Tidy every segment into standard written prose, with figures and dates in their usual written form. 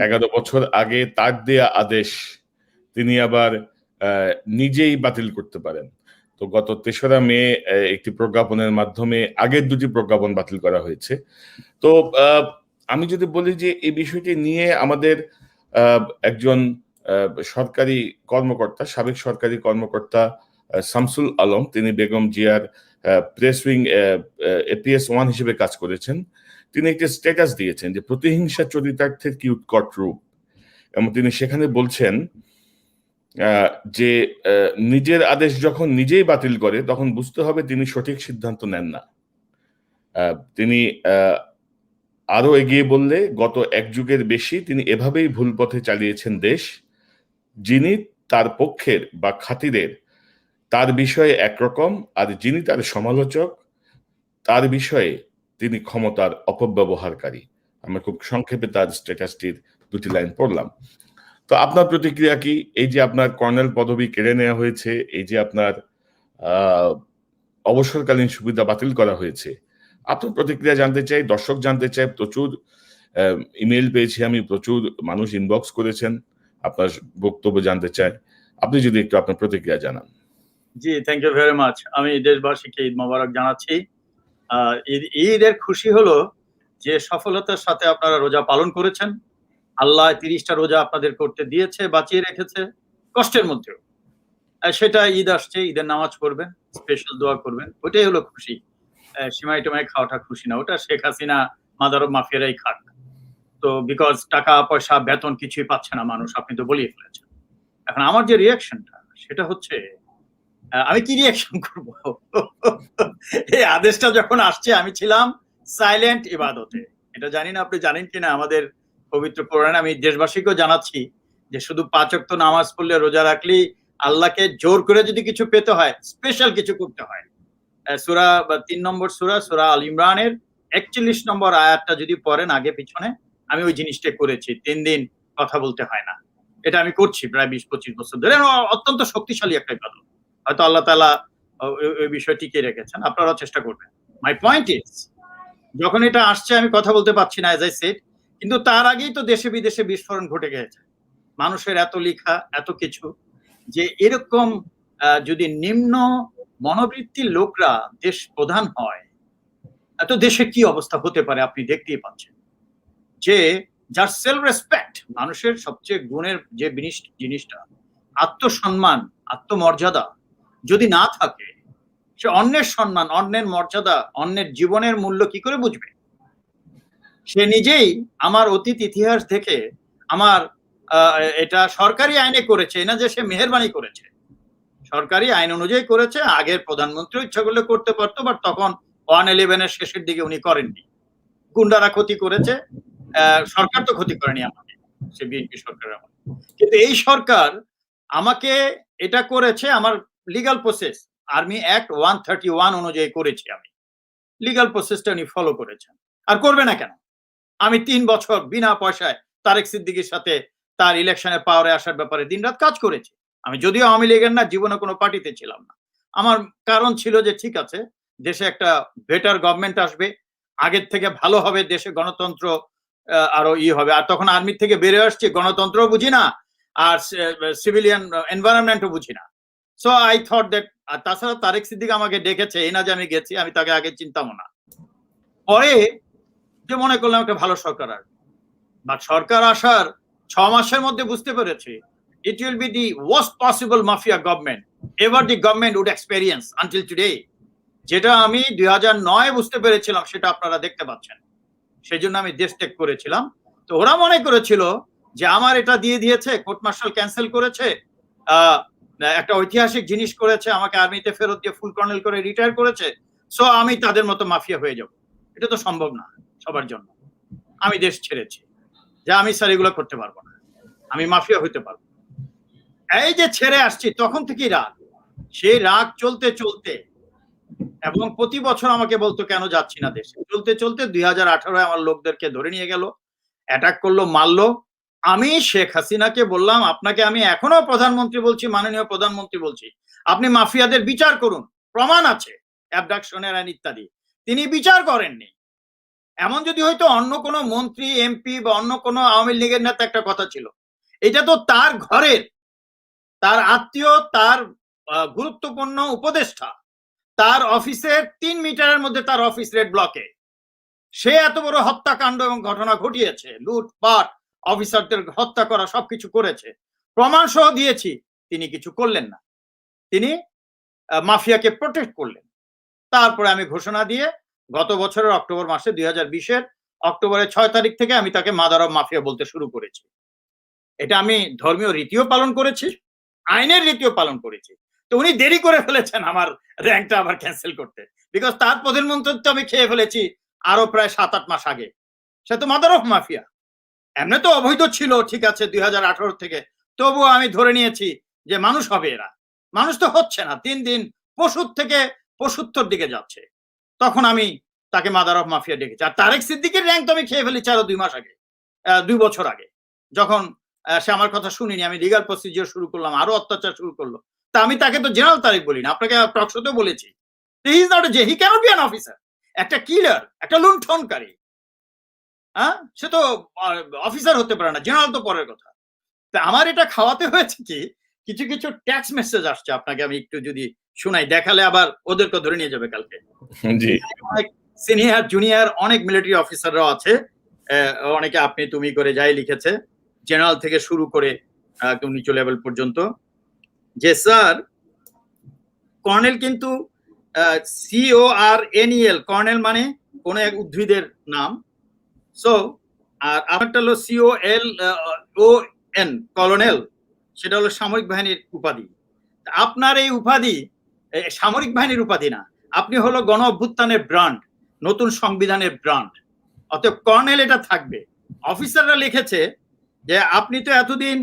11 বছর আগে তার দেয়া আদেশ তিনি আবার নিজেই বাতিল করতে পারেন। তো গত ৩রা মে একটি প্রজ্ঞাপনের মাধ্যমে আগের দুটি প্রজ্ঞাপন বাতিল করা হয়েছে। তো আমি যদি বলি যে এই বিষয়টি নিয়ে আমাদের একজন সরকারি কর্মকর্তা, সাবেক সরকারি কর্মকর্তা শামসুল আলম, তিনি বেগম জিয়ার প্রেস উইং এপিএস 1 হিসেবে কাজ করেছেন। তিনি একটি স্ট্যাটাস দিয়েছেন যে প্রতিহিংসা চরিতার্থের কি উৎকট রূপ, এবং তিনি সেখানে বলছেন যে নিজের আদেশ যখন নিজেই বাতিল করে তখন বুঝতে হবে তিনি সঠিক সিদ্ধান্ত নেন না। তিনি আরো এগিয়ে বললে গত 1 যুগের বেশি তিনি এভাবেই ভুল পথে চালিয়েছেন দেশ। যিনি তার পক্ষের বা খাতিরের তার বিষয়ে একরকম, আর যিনি তার সমালোচক তার বিষয়ে তিনি ক্ষমতার অপব্যবহারকারী। আমরা খুব সংক্ষেপে তার স্ট্যাটাসটির 2টি লাইন পড়লাম। তো আপনার প্রতিক্রিয়া কি? এই যে আপনার কর্নেল পদবি কেড়ে নেওয়া হয়েছে, এই যে আপনার অবসরকালীন সুবিধা বাতিল করা হয়েছে, আপনার প্রতিক্রিয়া জানতে চাই, দর্শক জানতে চাই। প্রচুর ইমেল পেয়েছি আমি, প্রচুর মানুষ ইনবক্স করেছেন, আপনার বক্তব্য জানতে চাই। আপনি যদি একটু আপনার প্রতিক্রিয়া জানান। জি, থ্যাংক ইউ ভেরি মাচ। আমি দেশবাসীকে ঈদ মোবারক জানাচ্ছি। ঈদের খুশি হলো যে সফলতার সাথে আপনারা রোজা পালন করেছেন। আল্লাহ 30টা রোজা আপনাদের করতে দিয়েছে, বাঁচিয়ে রেখেছে কষ্টের মধ্যেও। সেটা ঈদ আসছে, ঈদের নামাজ পড়বেন, স্পেশাল দোয়া করবেন, ওইটাই হলো খুশি। সিমাই টিমাই খাওয়াটা খুশি না, ওটা শেখ হাসিনা মাদার মাফিয়ারাই খাক। তো বিকজ টাকা পয়সা বেতন কিছুই পাচ্ছে না মানুষ, আপনি তো বলিয়ে ফেলেছেন। এখন আমার যে রিয়াকশনটা সেটা হচ্ছে, আমি কি রিয়াকশন করব? এই আদেশটা যখন আসছে আমি ছিলাম সাইলেন্ট ইবাদতে। এটা জানি না আপনি জানেন কিনা, আমাদের পবিত্র কোরআনে, আমি দেশবাসীকেও জানাচ্ছি যে শুধু 5 ওয়াক্ত নামাজ পড়লে রোজা রাখলেই আল্লাহকে জোর করে যদি কিছু পেতে হয়, স্পেশাল কিছু করতে হয়। সূরা 3 নম্বর সূরা আল ইমরানের 41 নম্বর আয়াতটা যদি পড়েন আগে পিছনে, আমি ওই জিনিসটা করেছি। 3 দিন কথা বলতে হয় না। এটা আমি করছি প্রায় 20-25 বছর ধরে। অত্যন্ত শক্তিশালী একটা ইবাদত। হয়তো আল্লাহ তাআলা ওই বিষয় টিকিয়ে রেখেছেন, আপনারাও চেষ্টা করবেন। মাই পয়েন্ট ইজ, যখন এটা আসছে আমি কথা বলতে পারছি না, এজ আই সেড, কিন্তু তার আগেই তো দেশে বিদেশে বিস্ফোরণ ঘটে গেছে। মানুষের এত লেখা, এত কিছু, যে এরকম যদি নিম্ন মনোবৃত্তির লোকরা দেশ প্রধান হয়, এত দেশে কি অবস্থা হতে পারে আপনি দেখতেই পাচ্ছেন। যে যার সেলফ রেসপেক্ট, মানুষের সবচেয়ে গুণের যে জিনিসটা আত্মসম্মান, আত্মমর্যাদা যদি না থাকে, সে অন্যের সম্মান, অন্যের মর্যাদা, অন্যের জীবনের মূল্য কি করে বুঝবে? সে নিজেই আমার অতীত ইতিহাস দেখে, আমার এটা সরকারি আইনে করেছে, না যে সে মেহেরবানি করেছে, সরকারি আইন অনুযায়ী করেছে। আগের প্রধানমন্ত্রী ইচ্ছা করলে করতে পারতো, বাট তখন 111-এর শেষের দিকে উনি করেননি। গুন্ডারা ক্ষতি করেছে, সরকার তো ক্ষতি করেনি আমাকে, সে বিএনপি সরকারের আমলে। কিন্তু এই সরকার আমাকে এটা করেছে, আমার লিগ্যাল প্রসেস আর্মি অ্যাক্ট 131 অনুযায়ী করেছি আমি। লিগ্যাল প্রসেসটা উনি ফলো করেছেন, আর করবে না কেন? আমি 3 বছর বিনা পয়সায় তারেক সিদ্দিকীর সাথে তার ইলেকশনে পাওয়ারে আসার ব্যাপারে দিনরাত কাজ করেছি। আমি যদিও আওয়ামী লীগের না, জীবনে কোনো পার্টিতে ছিলাম না। আমার কারণ ছিল যে ঠিক আছে, দেশে একটা বেটার গভর্নমেন্ট আসবে, আগের থেকে ভালো হবে, দেশে গণতন্ত্র আরো হবে। আর তখন আর্মি থেকে বেরিয়ে আসছে, গণতন্ত্রও বুঝি না, আর সিভিলিয়ান এনভায়রনমেন্টও বুঝি না। সো আই থট দ্যাট, আর তাছাড়া তারেক সিদ্দিক আমাকে ডেকেছে, এই না যে আমি গেছি, আমি তাকে আগে চিনতাম না। পরে যে মনে করলাম একটা ভালো সরকার আসবে, বাট সরকার আসার 6 মাসের মধ্যে বুঝতে পেরেছি it will be the worst possible mafia government ever the government would experience until today. যেটা আমি 2009 বুঝতে পেরেছিলাম, সেটা আপনারা দেখতে পাচ্ছেন। সেই জন্য আমি দেশ ত্যাগ করেছিলাম। তো ওরা মনে করেছিল যে আমার এটা দিয়ে দিয়েছে, কোর্ট মার্শাল ক্যান্সেল করেছে, একটা ঐতিহাসিক জিনিস করেছে, আমাকে আর্মিতে ফেরত দিয়ে ফুল কর্নেল করে রিটায়ার করেছে, সো আমি তাদের মতো মাফিয়া হয়ে যাব। এটা তো সম্ভব না সবার জন্য। আমি দেশ ছেড়েছি, যে আমি স্যার এগুলো করতে পারবো না, আমি মাফিয়া হইতে পারবো। এই যে ছেড়ে আসছি, তখন থেকেই রাগ, সেই রাগ চলতে চলতে, এবং প্রতি বছর আমাকে বলতো কেন যাচ্ছি না দেশে, চলতে চলতে 2018 আমার লোকদেরকে ধরে নিয়ে গেল, অ্যাটাক করলো, মারলো। আমি শেখ হাসিনাকে বললাম, আপনাকে আমি এখনো প্রধানমন্ত্রী বলছি, মাননীয় প্রধানমন্ত্রী বলছি, আপনি মাফিয়াদের বিচার করুন, প্রমাণ আছে, অ্যাবডাকশনের আইন ইত্যাদি। তিনি বিচার করেননি। এমন যদি হয়তো অন্য কোনো মন্ত্রী এমপি বা অন্য কোনো আওয়ামী লীগের নেতা একটা কথা ছিল, এটা তো তার ঘরের, তার আত্মীয়, তার গুরুত্বপূর্ণ উপদেষ্টা, তার অফিসের 3 মিটারের মধ্যে তার অফিস রেড ব্লকে, সে এত বড় হত্যাকাণ্ড এবং ঘটনা ঘটিয়েছে, লুটপাট, অফিসারদের হত্যা করা, সবকিছু করেছে, প্রমাণ সহ দিয়েছি, তিনি কিছু করলেন না। তিনি মাফিয়াকে প্রোটেক্ট করলেন। তারপরে আমি ঘোষণা দিয়ে গত বছরের অক্টোবর মাসে 2020-এর অক্টোবরের 6 তারিখ থেকে আমি তাকে মাদার অফ মাফিয়া বলতে শুরু করেছি। এটা আমি ধর্মীয় রীতিও পালন করেছি, আইনের রীতিও পালন করেছি। তো উনি দেরি করে ফেলেছেন আমার র্যাঙ্কটা আবার ক্যান্সেল করতে, বিকজ তার প্রধানমন্ত্রিত্ব আমি খেয়ে ফেলেছি আরো প্রায় 7-8 মাস আগে। সে তো মাদার অফ মাফিয়া, এমনি তো অবৈধ ছিল, ঠিক আছে 2018 থেকে, তবুও আমি ধরে নিয়েছি যে মানুষ হবে এরা। মানুষ তো হচ্ছে না, 3 দিন পশুর থেকে পশুত্বর দিকে যাচ্ছে। তখন আমি তাকে মাদার অফ মাফিয়া ডেকেছি। আর তারেক সিদ্দিকের র্যাঙ্ক তো আমি খেয়ে ফেলেছি আরো 2 মাস আগে, 2 বছর আগে, যখন সে আমার কথা শুনিনি, আমি লিগাল প্রসিজিওর শুরু করলাম, আরো অত্যাচার শুরু করলো। তা আমি তাকে তো জেনারেল তারেক বলি না, আপনাকে টকশোতেও বলেছি, he is not he cannot be an officer. একটা কিলার, একটা লুণ্ঠনকারী, হ্যাঁ, সে তো অফিসার হতে পারে না, জেনারেল তো পরের কথা। তা আমার এটা খাওয়াতে হয়েছে কি, কিছু কিছু ট্যাক্স মেসেজ আসছে, আপনাকে আমি একটু যদি শোনাই, দেখালে আবার ওদেরকে ধরে নিয়ে যাবে কালকে। জি, সিনিয়র জুনিয়র অনেক মিলিটারি অফিসাররাও আছে, অনেকে আপনি তুমি করে যাই লিখেছে, জেনারেল থেকে শুরু করে একদম নিচু লেভেল পর্যন্ত, যে স্যার কর্নেল কিন্তু CORNEL, কর্নেল মানে কোন এক উদ্ভিদের নাম, সো আর আমারটা হলো COLON, কলোনেল, সেটা হলো সামরিক বাহিনীর উপাধি। আপনার এই উপাধি সামরিক বাহিনীর উপাধি না, আপনি হলো গণ অভ্যুত্থানের ব্র্যান্ড, নতুন সংবিধানের ব্র্যান্ড, অতএব কর্নেল এটা থাকবে। অফিসাররা লিখেছে যে আপনি তো এতদিন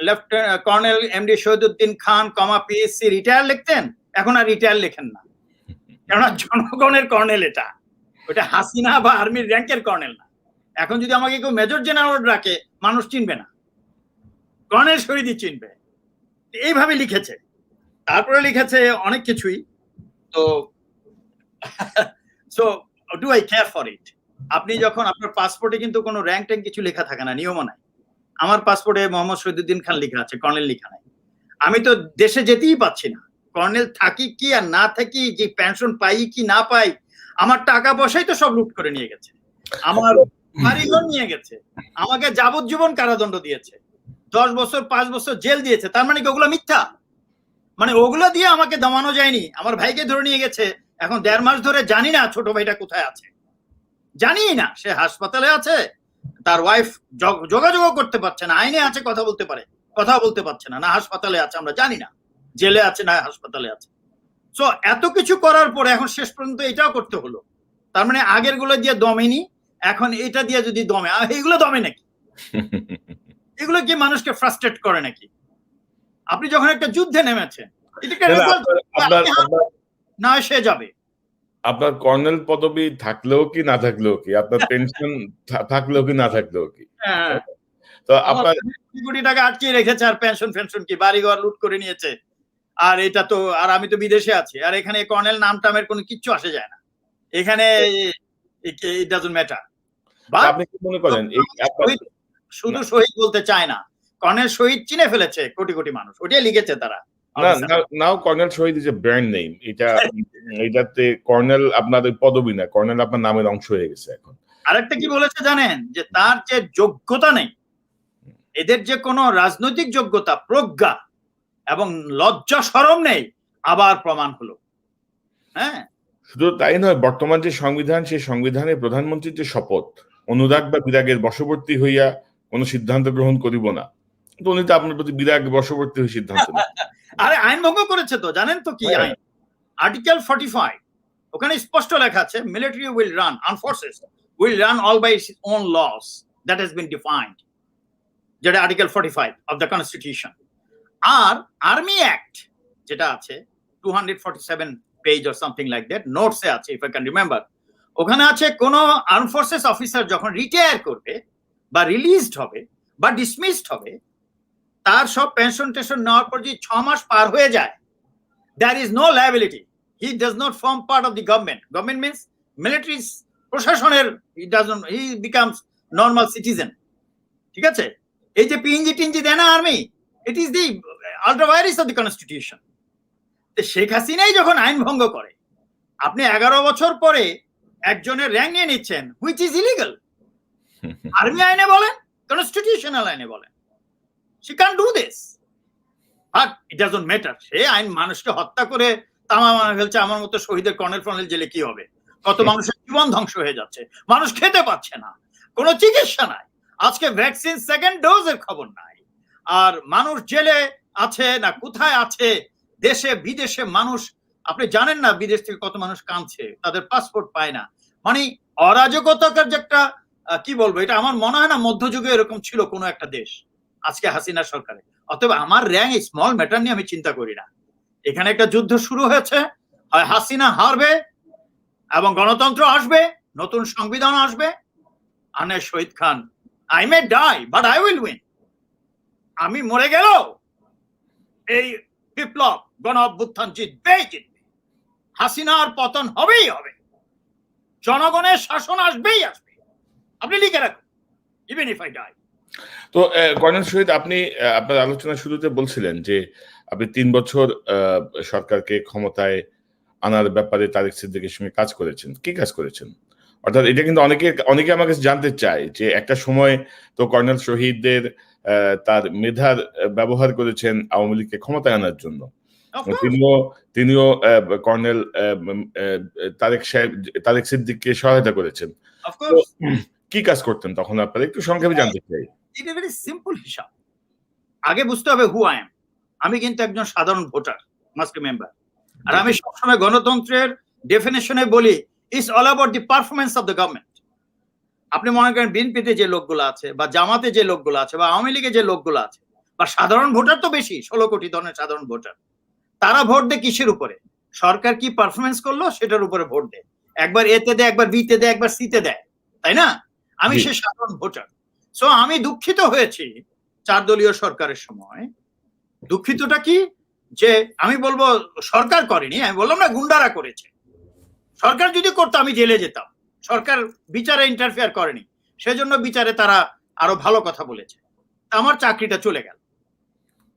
লেফটেন্যান্ট কর্নেল MD শহীদুদ্দিন খান PSC রিটায়ার লিখতেন, এখন আর রিটায়ার লেখেন না, কেননা জনগণের কর্নেল এটা, ওটা হাসিনা বা আর্মির র্যাঙ্কের কর্নেল না। এখন যদি আমাকে কেউ মেজর জেনারেল রাখে, মানুষ চিনবে না, কর্নেল শহীদই চিনবে। এইভাবে লিখেছে। তারপরে লিখেছে অনেক কিছুই। তো so do eye care for it? আপনি যখন আপনার পাসপোর্টে কিন্তু কোনো র্যাঙ্ক ট্যাঙ্ক কিছু লেখা থাকে না, নিয়মও নাই। আমার পাসপোর্টে মোহাম্মদ শহীদুদ্দিন খান লেখা আছে, কর্নেল লেখা নাই। আমি তো দেশে যেতেই পাচ্ছি না, কর্নেল থাকি কি আর না থাকি, যে পেনশন পাই কি না পাই, আমার টাকা পয়সাই তো সব লুট করে নিয়ে গেছে, আমার বাড়িঘর নিয়ে গেছে, আমাকে যাবজ্জীবন কারাদণ্ড দিয়েছে, 10 বছর 5 বছর জেল দিয়েছে। তার মানে কি ওগুলো মিথ্যা? মানে ওগুলো দিয়ে আমাকে দমানো যায়নি, আমার ভাইকে ধরে নিয়ে গেছে, এখন 1.5 মাস ধরে জানি না ছোট ভাইটা কোথায় আছে, জানি না, সে হাসপাতালে আছে, তার ওয়াইফ যোগাযোগ করতে পারছে না, আইনে আছে কথা বলতে পারে, কথা বলতে পারছে না, না হাসপাতালে আছে, আমরা জানি না জেলে আছে না হাসপাতালে আছে। সো এত কিছু করার পরে এখন শেষ পর্যন্ত এটাও করতে হলো। তার মানে আগের গুলো দিয়ে দমেনি, এখন এটা দিয়ে যদি দমে, এইগুলো দমে নাকি? এগুলো কি মানুষকে ফ্রাস্ট্রেট করে নাকি? আপনি যখন একটা যুদ্ধে নেমেছেন, না সে যাবে। আপনার কর্নেল পদবি থাকলেও কি না থাকলেও কি, আপনার পেনশন থাকলেও কি না থাকলেও কি, তো আপনার কোটি টাকা আটকে রেখেছে, আর পেনশন কি, বাড়িঘর লুট করে নিয়েছে, আর এটা তো, আর আমি তো বিদেশে আছি, আর এখানে কর্নেল নাম টামের কোনো কিচ্ছু আসে যায় না এখানে, ইট ডাজন্ট ম্যাটার। আপনি কি মনে করেন শুধু শহীদ বলতে চায় না, কর্নেল শহীদ চিনে ফেলেছে কোটি কোটি মানুষ, ওটাই লিখেছে তারা। Now colonel Shahid is a brand name, এটাতে কর্নেল আপনার পদবি না, কর্নেল আপনার নামের অংশ হয়ে গেছে এখন। আরেকটা কি বলেছে জানেন, যে তার যে যোগ্যতা নেই, এদের যে কোনো রাজনৈতিক যোগ্যতা, প্রজ্ঞা এবং লজ্জা শরম নেই, আবার প্রমাণ হলো। হ্যাঁ, শুধু তাই নয়, বর্তমান যে সংবিধান, সেই সংবিধানে প্রধানমন্ত্রীর যে শপথ, অনুরাগ বা বিরাগের বশবর্তী হইয়া কোন সিদ্ধান্ত গ্রহণ করিব না, তো উনি তো আপনার প্রতি বিরাগ বশবর্তী হয়ে সিদ্ধান্ত নেন। আরে আইন ভঙ্গ করেছে তো, জানেন তো কি আইন? আর্টিকেল 45, ওখানে স্পষ্ট লেখা আছে, military will run, armed forces will run all by its own laws, that has been defined, যেটা আর্টিকেল 45 অফ দ্য কনস্টিটিউশন। আর আর্মি অ্যাক্ট যেটা আছে 247 page or something like that, নোটসে আছে, ইফ আই ক্যান রিমেম্বার, ওখানে আছে কোন arm forces officer যখন রিটায়ার করবে বা রিলিজড হবে বা ডিসমিসড হবে, তার সব পেনশন টেনশন নেওয়ার পর যদি 6 মাস পার হয়ে যায়, there is no liability, he does not form part of the government. Government means military প্রশাসনের হি বিকামস নর্মাল সিটিজেন। ঠিক আছে, এই যে পিএনজি টিনজি দেয় না army, it is the ultra vires of the constitution. Sheikh হাসিনাই যখন আইন ভঙ্গ করে, আপনি 11 বছর পরে একজনের র্যাঙ্ক নিয়ে নিচ্ছেন, হুইচ ইজ ইলিগাল। আর্মি আইনে বলেন, কনস্টিটিউশনাল আইনে বলেন, she can't do this, but it doesn't matter। সে আইন মানুষকে হত্যা করে তামা ফেলছে, আমার মতো শহীদের কর্নেল ফর্নেল জেলে কি হবে? কত মানুষের জীবন ধ্বংস হয়ে যাচ্ছে, মানুষ খেতে পাচ্ছে না, কোনো চিকিৎসা নাই। আজকে ভ্যাকসিন সেকেন্ড ডোজের খবর নাই, আর মানুষ জেলে আছে না কোথায় আছে, দেশে বিদেশে মানুষ, আপনি জানেন না বিদেশ থেকে কত মানুষ কাঁদছে, তাদের পাসপোর্ট পায় না। মানে অরাজকতার যে একটা কি বলবো, এটা আমার মনে হয় না মধ্যযুগে এরকম ছিল কোনো একটা দেশ আজকে হাসিনা সরকারে। অতএব আমার র্যাঙ্ক স্মল ম্যাটার নিয়ে আমি চিন্তা করি না। এখানে একটা যুদ্ধ শুরু হয়েছে, হয় হাসিনা হারবে এবং গণতন্ত্র আসবে, নতুন সংবিধান আসবে, আনে Shahid Khan, I may die but I will win. আমি মরে গেল এই বিপ্লব গণ অভ্যুত্থান জিতবেই জিতবে, হাসিনার পতন হবেই হবে, জনগণের শাসন আসবেই আসবে। আপনি লিখে রাখুন, ইভেন ইফ আই ডাই। তো কর্নেল শহীদ, আপনি আপনার আলোচনার শুরুতে বলছিলেন যে আপনি 3 বছর সরকারকে ক্ষমতায় আনার ব্যাপারে তারেক সিদ্দিকীর সঙ্গে কাজ করেছেন। কি কাজ করেছেন? অর্থাৎ এটা কিন্তু অনেকে আমার কাছে জানতে চায় যে একটা সময় তো কর্নেল শহীদের তার মেধার ব্যবহার করেছেন আওয়ামী লীগকে ক্ষমতায় আনার জন্য। তিনিও কর্নেল তারেক সিদ্দিককে সহায়তা করেছেন। কি কাজ করতেন তখন আপনারা একটু সংক্ষেপে জানতে চাই। এটা ভেরি সিম্পল হিসাব। আগে বুঝতে হবে হু আই এম। আমি কিন্তু একজন সাধারণ ভোটার, মাস্ট রিমেম্বার। আর আমি সবসময় গণতন্ত্রের ডেফিনেশনে বলি, it's all about the performance of the government. আপনি মনে করেন বিএনপিতে যে লোকগুলো আছে, বা জামাতে যে লোকগুলো আছে, বা আওয়ামী লীগে যে লোকগুলো আছে, বা সাধারণ ভোটার তো বেশি, 16 কোটি ধরনের সাধারণ ভোটার, তারা ভোট দেয় কিসের উপরে? সরকার কি পারফরমেন্স করলো সেটার উপরে ভোট দেয়। একবার এতে দেয়, একবার বিতে দেয়, একবার সিতে দেয়, তাই না? আমি সে সাধারণ ভোটার। সো আমি দুঃখিত হয়েছি 4 দলীয় সরকারের সময়। দুঃখিতটা কি, যে আমি বলবো সরকার করেনি, আমি বললাম না গুন্ডারা করেছে। সরকার যদি করতো আমি জেলে যেতাম। সরকার বিচারে ইন্টারফেয়ার করেনি, সেজন্য বিচারে তারা আরো ভালো কথা বলেছে। আমার চাকরিটা চলে গেল।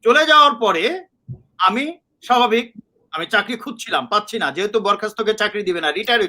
চলে যাওয়ার পরে আমি স্বাভাবিক, আমি চাকরি খুঁজছিলাম, পাচ্ছি না, যেহেতু বরখাস্তকে চাকরি দিবে না, রিটায়ার